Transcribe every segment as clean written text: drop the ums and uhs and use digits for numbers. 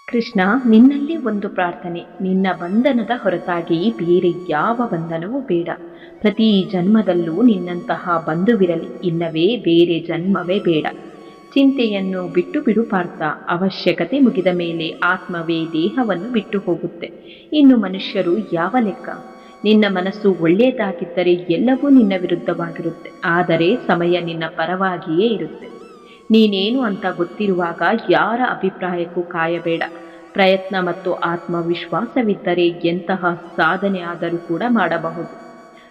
ಕೃಷ್ಣ, ನಿನ್ನಲ್ಲಿ ಒಂದು ಪ್ರಾರ್ಥನೆ. ನಿನ್ನ ಬಂಧನದ ಹೊರತಾಗಿ ಬೇರೆ ಯಾವ ಬಂಧನವೂ ಬೇಡ. ಪ್ರತಿ ಜನ್ಮದಲ್ಲೂ ನಿನ್ನಂತಹ ಬಂಧುವಿರಲಿ, ಇಲ್ಲವೇ ಬೇರೆ ಜನ್ಮವೇ ಬೇಡ. ಚಿಂತೆಯನ್ನು ಬಿಟ್ಟು ಬಿಡು ಪಾರ್ಥ. ಅವಶ್ಯಕತೆ ಮುಗಿದ ಮೇಲೆ ಆತ್ಮವೇ ದೇಹವನ್ನು ಬಿಟ್ಟು ಹೋಗುತ್ತೆ. ಇನ್ನು ಮನುಷ್ಯರು ಯಾವ ಲೆಕ್ಕ? ನಿನ್ನ ಮನಸ್ಸು ಒಳ್ಳೆಯದಾಗಿದ್ದರೆ ಎಲ್ಲವೂ ನಿನ್ನ ವಿರುದ್ಧವಾಗಿರುತ್ತೆ, ಆದರೆ ಸಮಯ ನಿನ್ನ ಪರವಾಗಿಯೇ ಇರುತ್ತೆ. ನೀನೇನು ಅಂತ ಗೊತ್ತಿರುವಾಗ ಯಾರ ಅಭಿಪ್ರಾಯಕ್ಕೂ ಕಾಯಬೇಡ. ಪ್ರಯತ್ನ ಮತ್ತು ಆತ್ಮವಿಶ್ವಾಸವಿದ್ದರೆ ಎಂತಹ ಸಾಧನೆ ಆದರೂ ಕೂಡ ಮಾಡಬಹುದು.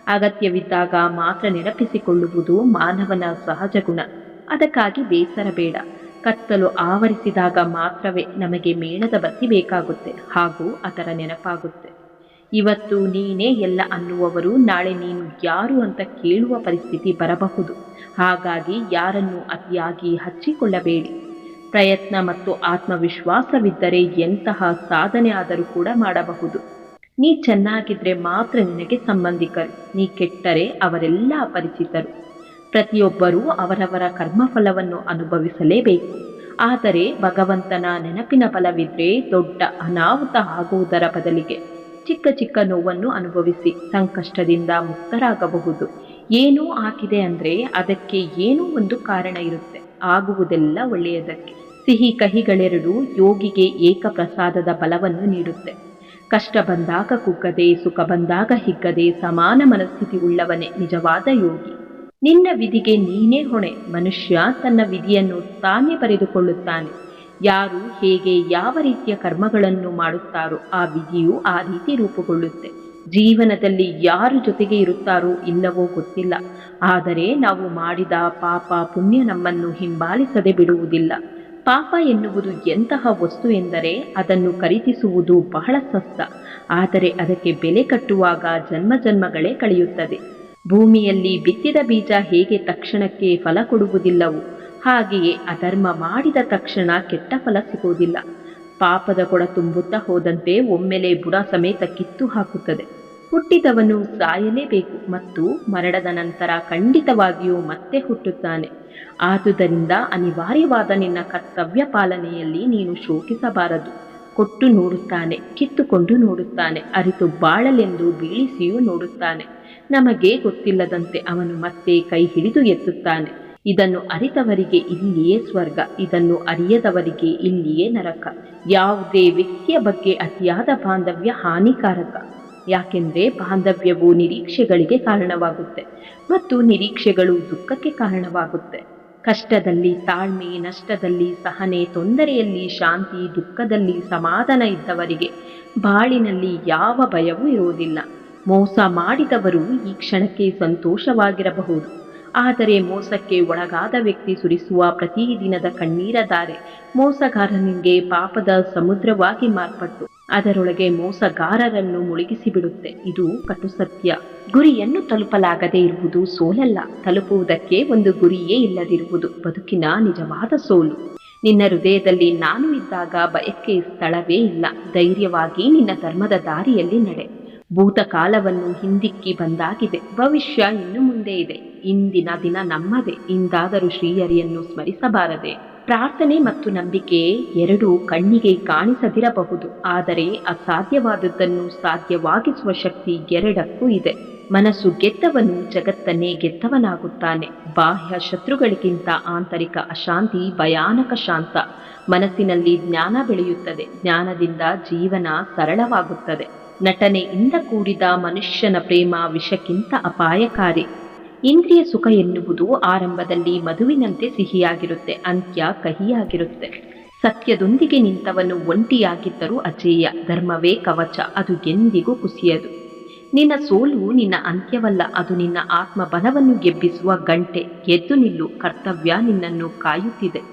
ಅಗತ್ಯವಿದ್ದಾಗ ಮಾತ್ರ ನೆನಪಿಸಿಕೊಳ್ಳುವುದು ಮಾನವನ ಸಹಜ ಗುಣ. ಅದಕ್ಕಾಗಿ ಬೇಸರ ಬೇಡ. ಕತ್ತಲು ಆವರಿಸಿದಾಗ ಮಾತ್ರವೇ ನಮಗೆ ಮೇಣದ ಬತ್ತಿ ಬೇಕಾಗುತ್ತೆ, ಹಾಗೂ ಅದರ ನೆನಪಾಗುತ್ತೆ. ಇವತ್ತು ನೀನೇ ಎಲ್ಲ ಅನ್ನುವವರು ನಾಳೆ ನೀನು ಯಾರು ಅಂತ ಕೇಳುವ ಪರಿಸ್ಥಿತಿ ಬರಬಹುದು. ಹಾಗಾಗಿ ಯಾರನ್ನು ಅತಿಯಾಗಿ ಹಚ್ಚಿಕೊಳ್ಳಬೇಡಿ. ಪ್ರಯತ್ನ ಮತ್ತು ಆತ್ಮವಿಶ್ವಾಸವಿದ್ದರೆ ಎಂತಹ ಸಾಧನೆ ಆದರೂ ಕೂಡ ಮಾಡಬಹುದು. ನೀ ಚೆನ್ನಾಗಿದ್ರೆ ಮಾತ್ರ ನಿನಗೆ ಸಂಬಂಧಿಕರು, ನೀ ಕೆಟ್ಟರೆ ಅವರೆಲ್ಲ ಅಪರಿಚಿತರು. ಪ್ರತಿಯೊಬ್ಬರೂ ಅವರವರ ಕರ್ಮಫಲವನ್ನು ಅನುಭವಿಸಲೇಬೇಕು. ಆದರೆ ಭಗವಂತನ ನೆನಪಿನ ಬಲವಿದ್ರೆ ದೊಡ್ಡ ಅನಾಹುತ ಆಗುವುದರ ಬದಲಿಗೆ ಚಿಕ್ಕ ಚಿಕ್ಕ ನೋವನ್ನು ಅನುಭವಿಸಿ ಸಂಕಷ್ಟದಿಂದ ಮುಕ್ತರಾಗಬಹುದು. ಏನೋ ಆಗಿದೆ ಅಂದರೆ ಅದಕ್ಕೆ ಏನೋ ಒಂದು ಕಾರಣ ಇರುತ್ತೆ. ಆಗುವುದೆಲ್ಲ ಒಳ್ಳೆಯದಕ್ಕೆ. ಸಿಹಿ ಕಹಿಗಳೆರಡು ಯೋಗಿಗೆ ಏಕಪ್ರಸಾದದ ಬಲವನ್ನು ನೀಡುತ್ತೆ. ಕಷ್ಟ ಬಂದಾಗ ಕುಗ್ಗದೆ, ಸುಖ ಬಂದಾಗ ಹಿಗ್ಗದೆ ಸಮಾನ ಮನಸ್ಥಿತಿ ಉಳ್ಳವನೇ ನಿಜವಾದ ಯೋಗಿ. ನಿನ್ನ ವಿಧಿಗೆ ನೀನೇ ಹೊಣೆ. ಮನುಷ್ಯ ತನ್ನ ವಿಧಿಯನ್ನು ತಾನೇ ಬರೆದುಕೊಳ್ಳುತ್ತಾನೆ. ಯಾರು ಹೇಗೆ ಯಾವ ರೀತಿಯ ಕರ್ಮಗಳನ್ನು ಮಾಡುತ್ತಾರೋ ಆ ವಿಧಿಯು ಆ ರೀತಿ ರೂಪುಗೊಳ್ಳುತ್ತೆ. ಜೀವನದಲ್ಲಿ ಯಾರು ಜೊತೆಗೆ ಇರುತ್ತಾರೋ ಇಲ್ಲವೋ ಗೊತ್ತಿಲ್ಲ, ಆದರೆ ನಾವು ಮಾಡಿದ ಪಾಪ ಪುಣ್ಯ ನಮ್ಮನ್ನು ಹಿಂಬಾಲಿಸದೆ ಬಿಡುವುದಿಲ್ಲ. ಪಾಪ ಎನ್ನುವುದು ಎಂತಹ ವಸ್ತು ಎಂದರೆ ಅದನ್ನು ಖರೀದಿಸುವುದು ಬಹಳ ಸಸ್ತ, ಆದರೆ ಅದಕ್ಕೆ ಬೆಲೆ ಕಟ್ಟುವಾಗ ಜನ್ಮ ಜನ್ಮಗಳೇ ಕಳೆಯುತ್ತದೆ. ಭೂಮಿಯಲ್ಲಿ ಬಿತ್ತಿದ ಬೀಜ ಹೇಗೆ ತಕ್ಷಣಕ್ಕೆ ಫಲ ಕೊಡುವುದಿಲ್ಲವೋ ಹಾಗೆಯೇ ಅಧರ್ಮ ಮಾಡಿದ ತಕ್ಷಣ ಕೆಟ್ಟ ಫಲ ಸಿಗುವುದಿಲ್ಲ. ಪಾಪದ ಕೊಡ ತುಂಬುತ್ತಾ ಹೋದಂತೆ ಒಮ್ಮೆಲೆ ಬುಡ ಸಮೇತ ಕಿತ್ತು ಹಾಕುತ್ತದೆ. ಹುಟ್ಟಿದವನು ಸಾಯಲೇಬೇಕು ಮತ್ತು ಮರಣದ ನಂತರ ಖಂಡಿತವಾಗಿಯೂ ಮತ್ತೆ ಹುಟ್ಟುತ್ತಾನೆ. ಆದುದರಿಂದ ಅನಿವಾರ್ಯವಾದ ನಿನ್ನ ಕರ್ತವ್ಯ ಪಾಲನೆಯಲ್ಲಿ ನೀನು ಶೋಕಿಸಬಾರದು. ಕೊಟ್ಟು ನೋಡುತ್ತಾನೆ, ಕಿತ್ತುಕೊಂಡು ನೋಡುತ್ತಾನೆ, ಅರಿತು ಬಾಳಲೆಂದು ಬೀಳಿಸಿಯೂ ನೋಡುತ್ತಾನೆ. ನಮಗೆ ಗೊತ್ತಿಲ್ಲದಂತೆ ಅವನು ಮತ್ತೆ ಕೈ ಹಿಡಿದು ಎತ್ತುತ್ತಾನೆ. ಇದನ್ನು ಅರಿತವರಿಗೆ ಇಲ್ಲಿಯೇ ಸ್ವರ್ಗ, ಇದನ್ನು ಅರಿಯದವರಿಗೆ ಇಲ್ಲಿಯೇ ನರಕ. ಯಾವುದೇ ವ್ಯಕ್ತಿಯ ಬಗ್ಗೆ ಅತಿಯಾದ ಬಾಂಧವ್ಯ ಹಾನಿಕಾರಕ. ಯಾಕೆಂದರೆ ಬಾಂಧವ್ಯವು ನಿರೀಕ್ಷೆಗಳಿಗೆ ಕಾರಣವಾಗುತ್ತೆ ಮತ್ತು ನಿರೀಕ್ಷೆಗಳು ದುಃಖಕ್ಕೆ ಕಾರಣವಾಗುತ್ತೆ. ಕಷ್ಟದಲ್ಲಿ ತಾಳ್ಮೆ, ನಷ್ಟದಲ್ಲಿ ಸಹನೆ, ತೊಂದರೆಯಲ್ಲಿ ಶಾಂತಿ, ದುಃಖದಲ್ಲಿ ಸಮಾಧಾನ ಇದ್ದವರಿಗೆ ಬಾಳಿನಲ್ಲಿ ಯಾವ ಭಯವೂ ಇರುವುದಿಲ್ಲ. ಮೋಸ ಮಾಡಿದವರು ಈ ಕ್ಷಣಕ್ಕೆ ಸಂತೋಷವಾಗಿರಬಹುದು, ಆದರೆ ಮೋಸಕ್ಕೆ ಒಳಗಾದ ವ್ಯಕ್ತಿ ಸುರಿಸುವ ಪ್ರತಿದಿನದ ಕಣ್ಣೀರ ಧಾರೆ ಮೋಸಗಾರನಿಗೆ ಪಾಪದ ಸಮುದ್ರವಾಗಿ ಮಾರ್ಪಟ್ಟು ಅದರೊಳಗೆ ಮೋಸಗಾರರನ್ನು ಮುಳುಗಿಸಿಬಿಡುತ್ತೆ. ಇದು ಕಟು ಸತ್ಯ. ಗುರಿಯನ್ನು ತಲುಪಲಾಗದೇ ಇರುವುದು ಸೋಲಲ್ಲ, ತಲುಪುವುದಕ್ಕೆ ಒಂದು ಗುರಿಯೇ ಇಲ್ಲದಿರುವುದು ಬದುಕಿನ ನಿಜವಾದ ಸೋಲು. ನಿನ್ನ ಹೃದಯದಲ್ಲಿ ನಾನು ಇದ್ದಾಗ ಭಯಕ್ಕೆ ಸ್ಥಳವೇ ಇಲ್ಲ. ಧೈರ್ಯವಾಗಿ ನಿನ್ನ ಧರ್ಮದ ದಾರಿಯಲ್ಲಿ ನಡೆ. ಭೂತಕಾಲವನ್ನು ಹಿಂದಿಕ್ಕಿ ಬಂದಾಗಿದೆ, ಭವಿಷ್ಯ ಇನ್ನು ಮುಂದೆ ಇದೆ. ಇಂದಿನ ದಿನ ನಮ್ಮದೇ. ಇಂದಾದರೂ ಶ್ರೀಹರಿಯನ್ನು ಸ್ಮರಿಸಬಾರದೆ? ಪ್ರಾರ್ಥನೆ ಮತ್ತು ನಂಬಿಕೆ ಎರಡೂ ಕಣ್ಣಿಗೆ ಕಾಣಿಸದಿರಬಹುದು, ಆದರೆ ಅಸಾಧ್ಯವಾದದ್ದನ್ನು ಸಾಧ್ಯವಾಗಿಸುವ ಶಕ್ತಿ ಎರಡಕ್ಕೂ ಇದೆ. ಮನಸ್ಸು ಗೆದ್ದವನು ಜಗತ್ತನ್ನೇ ಗೆದ್ದವನಾಗುತ್ತಾನೆ. ಬಾಹ್ಯ ಶತ್ರುಗಳಿಗಿಂತ ಆಂತರಿಕ ಅಶಾಂತಿ ಭಯಾನಕ ಶಾಂತ. ಮನಸ್ಸಿನಲ್ಲಿ ಜ್ಞಾನ ಬೆಳೆಯುತ್ತದೆ, ಜ್ಞಾನದಿಂದ ಜೀವನ ಸರಳವಾಗುತ್ತದೆ. ನಟನೆಯಿಂದ ಕೂಡಿದ ಮನುಷ್ಯನ ಪ್ರೇಮ ವಿಷಕ್ಕಿಂತ ಅಪಾಯಕಾರಿ. ಇಂದ್ರಿಯ ಸುಖ ಎನ್ನುವುದು ಆರಂಭದಲ್ಲಿ ಮಧುವಿನಂತೆ ಸಿಹಿಯಾಗಿರುತ್ತೆ, ಅಂತ್ಯ ಕಹಿಯಾಗಿರುತ್ತೆ. ಸತ್ಯದೊಂದಿಗೆ ನಿಂತವನು ಒಂಟಿಯಾಗಿದ್ದರೂ ಅಜೇಯ. ಧರ್ಮವೇ ಕವಚ, ಅದು ಎಂದಿಗೂ ಕುಸಿಯದು. ನಿನ್ನ ಸೋಲು ನಿನ್ನ ಅಂತ್ಯವಲ್ಲ, ಅದು ನಿನ್ನ ಆತ್ಮಬಲವನ್ನು ಗೆಬ್ಬಿಸುವ ಗಂಟೆ. ಎದ್ದು ನಿಲ್ಲು, ಕರ್ತವ್ಯ ನಿನ್ನನ್ನು ಕಾಯುತ್ತಿದೆ.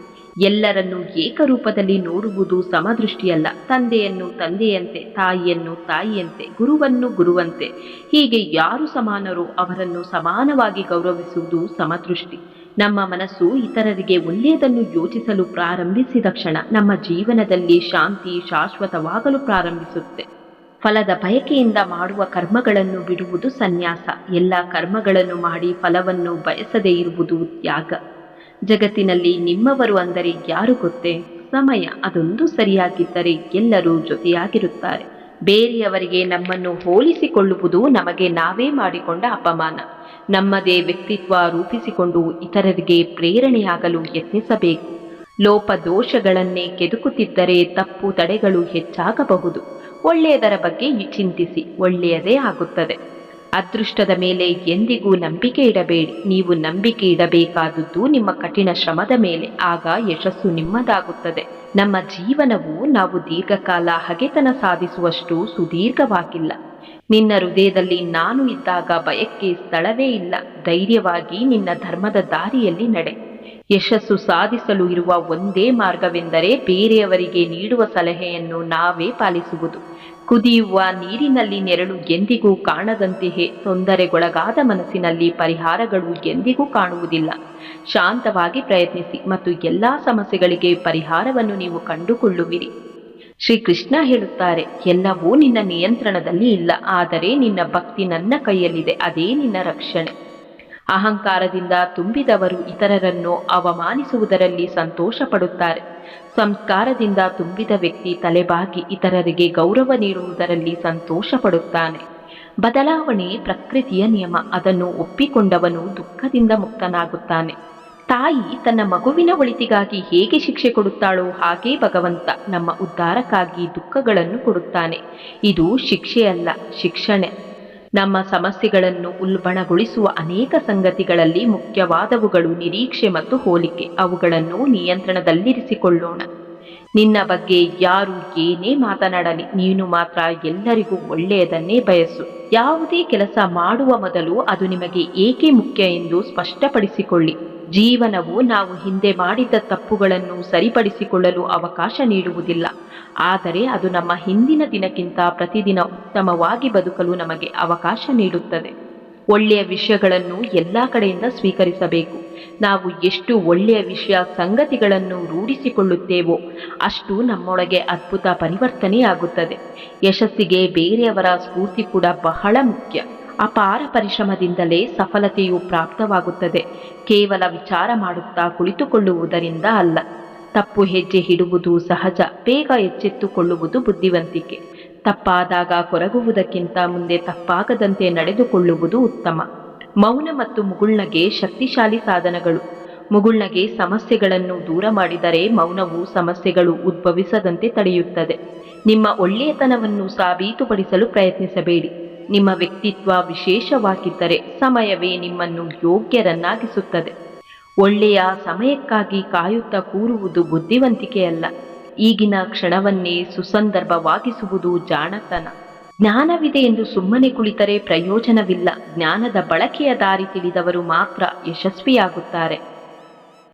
ಎಲ್ಲರನ್ನೂ ಏಕರೂಪದಲ್ಲಿ ನೋಡುವುದು ಸಮದೃಷ್ಟಿಯಲ್ಲ. ತಂದೆಯನ್ನು ತಂದೆಯಂತೆ, ತಾಯಿಯನ್ನು ತಾಯಿಯಂತೆ, ಗುರುವನ್ನು ಗುರುವಂತೆ, ಹೀಗೆ ಯಾರು ಸಮಾನರೋ ಅವರನ್ನು ಸಮಾನವಾಗಿ ಗೌರವಿಸುವುದು ಸಮದೃಷ್ಟಿ. ನಮ್ಮ ಮನಸ್ಸು ಇತರರಿಗೆ ಒಳ್ಳೆಯದನ್ನು ಯೋಚಿಸಲು ಪ್ರಾರಂಭಿಸಿದ ಕ್ಷಣ ನಮ್ಮ ಜೀವನದಲ್ಲಿ ಶಾಂತಿ ಶಾಶ್ವತವಾಗಲು ಪ್ರಾರಂಭಿಸುತ್ತೆ. ಫಲದ ಬಯಕೆಯಿಂದ ಮಾಡುವ ಕರ್ಮಗಳನ್ನು ಬಿಡುವುದು ಸನ್ಯಾಸ. ಎಲ್ಲ ಕರ್ಮಗಳನ್ನು ಮಾಡಿ ಫಲವನ್ನು ಬಯಸದೇ ಇರುವುದು ತ್ಯಾಗ. ಜಗತ್ತಿನಲ್ಲಿ ನಿಮ್ಮವರು ಅಂದರೆ ಯಾರು ಗೊತ್ತೇ? ಸಮಯ ಅದೊಂದು ಸರಿಯಾಗಿದ್ದರೆ ಎಲ್ಲರೂ ಜೊತೆಯಾಗಿರುತ್ತಾರೆ. ಬೇರೆಯವರಿಗೆ ನಮ್ಮನ್ನು ಹೋಲಿಸಿಕೊಳ್ಳುವುದು ನಮಗೆ ನಾವೇ ಮಾಡಿಕೊಂಡ ಅಪಮಾನ. ನಮ್ಮದೇ ವ್ಯಕ್ತಿತ್ವ ರೂಪಿಸಿಕೊಂಡು ಇತರರಿಗೆ ಪ್ರೇರಣೆಯಾಗಲು ಯತ್ನಿಸಬೇಕು. ಲೋಪದೋಷಗಳನ್ನೇ ಕೆದಕುತ್ತಿದ್ದರೆ ತಪ್ಪು ತಡೆಗಳು ಹೆಚ್ಚಾಗಬಹುದು. ಒಳ್ಳೆಯದರ ಬಗ್ಗೆ ಚಿಂತಿಸಿ, ಒಳ್ಳೆಯದೇ ಆಗುತ್ತದೆ. ಅದೃಷ್ಟದ ಮೇಲೆ ಎಂದಿಗೂ ನಂಬಿಕೆ ಇಡಬೇಡಿ. ನೀವು ನಂಬಿಕೆ ಇಡಬೇಕಾದದ್ದು ನಿಮ್ಮ ಕಠಿಣ ಶ್ರಮದ ಮೇಲೆ. ಆಗ ಯಶಸ್ಸು ನಿಮ್ಮದಾಗುತ್ತದೆ. ನಮ್ಮ ಜೀವನವು ನಾವು ದೀರ್ಘಕಾಲ ಹಗೆತನ ಸಾಧಿಸುವಷ್ಟು ಸುದೀರ್ಘವಾಗಿಲ್ಲ. ನಿನ್ನ ಹೃದಯದಲ್ಲಿ ನಾನು ಇದ್ದಾಗ ಭಯಕ್ಕೆ ಸ್ಥಳವೇ ಇಲ್ಲ. ಧೈರ್ಯವಾಗಿ ನಿನ್ನ ಧರ್ಮದ ದಾರಿಯಲ್ಲಿ ನಡೆ. ಯಶಸ್ಸು ಸಾಧಿಸಲು ಇರುವ ಒಂದೇ ಮಾರ್ಗವೆಂದರೆ ಬೇರೆಯವರಿಗೆ ನೀಡುವ ಸಲಹೆಯನ್ನು ನಾವೇ ಪಾಲಿಸುವುದು. ಕುದಿಯುವ ನೀರಿನಲ್ಲಿ ನೆರಳು ಎಂದಿಗೂ ಕಾಣದಂತೆಯೇ ತೊಂದರೆಗೊಳಗಾದ ಮನಸ್ಸಿನಲ್ಲಿ ಪರಿಹಾರಗಳು ಎಂದಿಗೂ ಕಾಣುವುದಿಲ್ಲ. ಶಾಂತವಾಗಿ ಪ್ರಯತ್ನಿಸಿ ಮತ್ತು ಎಲ್ಲ ಸಮಸ್ಯೆಗಳಿಗೆ ಪರಿಹಾರವನ್ನು ನೀವು ಕಂಡುಕೊಳ್ಳುವಿರಿ. ಶ್ರೀಕೃಷ್ಣ ಹೇಳುತ್ತಾರೆ, ಎಲ್ಲವೂ ನಿನ್ನ ನಿಯಂತ್ರಣದಲ್ಲಿ ಇಲ್ಲ, ಆದರೆ ನಿನ್ನ ಭಕ್ತಿ ನನ್ನ ಕೈಯಲ್ಲಿದೆ, ಅದೇ ನಿನ್ನ ರಕ್ಷಣೆ. ಅಹಂಕಾರದಿಂದ ತುಂಬಿದವರು ಇತರರನ್ನು ಅವಮಾನಿಸುವುದರಲ್ಲಿ ಸಂತೋಷ ಪಡುತ್ತಾರೆ. ಸಂಸ್ಕಾರದಿಂದ ತುಂಬಿದ ವ್ಯಕ್ತಿ ತಲೆಬಾಗಿ ಇತರರಿಗೆ ಗೌರವ ನೀಡುವುದರಲ್ಲಿ ಸಂತೋಷ ಪಡುತ್ತಾನೆ. ಬದಲಾವಣೆ ಪ್ರಕೃತಿಯ ನಿಯಮ. ಅದನ್ನು ಒಪ್ಪಿಕೊಂಡವನು ದುಃಖದಿಂದ ಮುಕ್ತನಾಗುತ್ತಾನೆ. ತಾಯಿ ತನ್ನ ಮಗುವಿನ ಒಳಿತಿಗಾಗಿ ಹೇಗೆ ಶಿಕ್ಷೆ ಕೊಡುತ್ತಾಳೋ ಹಾಗೇ ಭಗವಂತ ನಮ್ಮ ಉದ್ಧಾರಕ್ಕಾಗಿ ದುಃಖಗಳನ್ನು ಕೊಡುತ್ತಾನೆ. ಇದು ಶಿಕ್ಷೆಯಲ್ಲ, ಶಿಕ್ಷಣೆ. ನಮ್ಮ ಸಮಸ್ಯೆಗಳನ್ನು ಉಲ್ಬಣಗೊಳಿಸುವ ಅನೇಕ ಸಂಗತಿಗಳಲ್ಲಿ ಮುಖ್ಯವಾದವುಗಳು ನಿರೀಕ್ಷೆ ಮತ್ತು ಹೋಲಿಕೆ. ಅವುಗಳನ್ನು ನಿಯಂತ್ರಣದಲ್ಲಿರಿಸಿಕೊಳ್ಳೋಣ. ನಿನ್ನ ಬಗ್ಗೆ ಯಾರು ಏನೇ ಮಾತನಾಡಲಿ, ನೀನು ಮಾತ್ರ ಎಲ್ಲರಿಗೂ ಒಳ್ಳೆಯದನ್ನೇ ಬಯಸು. ಯಾವುದೇ ಕೆಲಸ ಮಾಡುವ ಮೊದಲು ಅದು ನಿಮಗೆ ಏಕೆ ಮುಖ್ಯ ಎಂದು ಸ್ಪಷ್ಟಪಡಿಸಿಕೊಳ್ಳಿ. ಜೀವನವು ನಾವು ಹಿಂದೆ ಮಾಡಿದ್ದ ತಪ್ಪುಗಳನ್ನು ಸರಿಪಡಿಸಿಕೊಳ್ಳಲು ಅವಕಾಶ ನೀಡುವುದಿಲ್ಲ, ಆದರೆ ಅದು ನಮ್ಮ ಹಿಂದಿನ ದಿನಕ್ಕಿಂತ ಪ್ರತಿದಿನ ಉತ್ತಮವಾಗಿ ಬದುಕಲು ನಮಗೆ ಅವಕಾಶ ನೀಡುತ್ತದೆ. ಒಳ್ಳೆಯ ವಿಷಯಗಳನ್ನು ಎಲ್ಲ ಕಡೆಯಿಂದ ಸ್ವೀಕರಿಸಬೇಕು. ನಾವು ಎಷ್ಟು ಒಳ್ಳೆಯ ವಿಷಯ ಸಂಗತಿಗಳನ್ನು ರೂಢಿಸಿಕೊಳ್ಳುತ್ತೇವೋ ಅಷ್ಟು ನಮ್ಮೊಳಗೆ ಅದ್ಭುತ ಪರಿವರ್ತನೆಯಾಗುತ್ತದೆ. ಯಶಸ್ಸಿಗೆ ಬೇರೆಯವರ ಸ್ಫೂರ್ತಿ ಕೂಡ ಬಹಳ ಮುಖ್ಯ. ಅಪಾರ ಪರಿಶ್ರಮದಿಂದಲೇ ಸಫಲತೆಯು ಪ್ರಾಪ್ತವಾಗುತ್ತದೆ, ಕೇವಲ ವಿಚಾರ ಮಾಡುತ್ತಾ ಕುಳಿತುಕೊಳ್ಳುವುದರಿಂದ ಅಲ್ಲ. ತಪ್ಪು ಹೆಜ್ಜೆ ಇಡುವುದು ಸಹಜ, ಬೇಗ ಎಚ್ಚೆತ್ತುಕೊಳ್ಳುವುದು ಬುದ್ಧಿವಂತಿಕೆ. ತಪ್ಪಾದಾಗ ಕೊರಗುವುದಕ್ಕಿಂತ ಮುಂದೆ ತಪ್ಪಾಗದಂತೆ ನಡೆದುಕೊಳ್ಳುವುದು ಉತ್ತಮ. ಮೌನ ಮತ್ತು ಮುಗುಳ್ನಗೆ ಶಕ್ತಿಶಾಲಿ ಸಾಧನಗಳು. ಮುಗುಳ್ನಗೆ ಸಮಸ್ಯೆಗಳನ್ನು ದೂರ ಮಾಡಿದರೆ ಮೌನವು ಸಮಸ್ಯೆಗಳು ಉದ್ಭವಿಸದಂತೆ ತಡೆಯುತ್ತದೆ. ನಿಮ್ಮ ಒಳ್ಳೆಯತನವನ್ನು ಸಾಬೀತುಪಡಿಸಲು ಪ್ರಯತ್ನಿಸಬೇಡಿ. ನಿಮ್ಮ ವ್ಯಕ್ತಿತ್ವ ವಿಶೇಷವಾಗಿದ್ದರೆ ಸಮಯವೇ ನಿಮ್ಮನ್ನು ಯೋಗ್ಯರನ್ನಾಗಿಸುತ್ತದೆ. ಒಳ್ಳೆಯ ಸಮಯಕ್ಕಾಗಿ ಕಾಯುತ್ತಾ ಕೂರುವುದು ಬುದ್ಧಿವಂತಿಕೆಯಲ್ಲ, ಈಗಿನ ಕ್ಷಣವನ್ನೇ ಸುಸಂದರ್ಭವಾಗಿಸುವುದು ಜಾಣತನ. ಜ್ಞಾನವಿದೆ ಎಂದು ಸುಮ್ಮನೆ ಕುಳಿತರೆ ಪ್ರಯೋಜನವಿಲ್ಲ. ಜ್ಞಾನದ ಬಳಕೆಯ ದಾರಿ ತಿಳಿದವರು ಮಾತ್ರ ಯಶಸ್ವಿಯಾಗುತ್ತಾರೆ.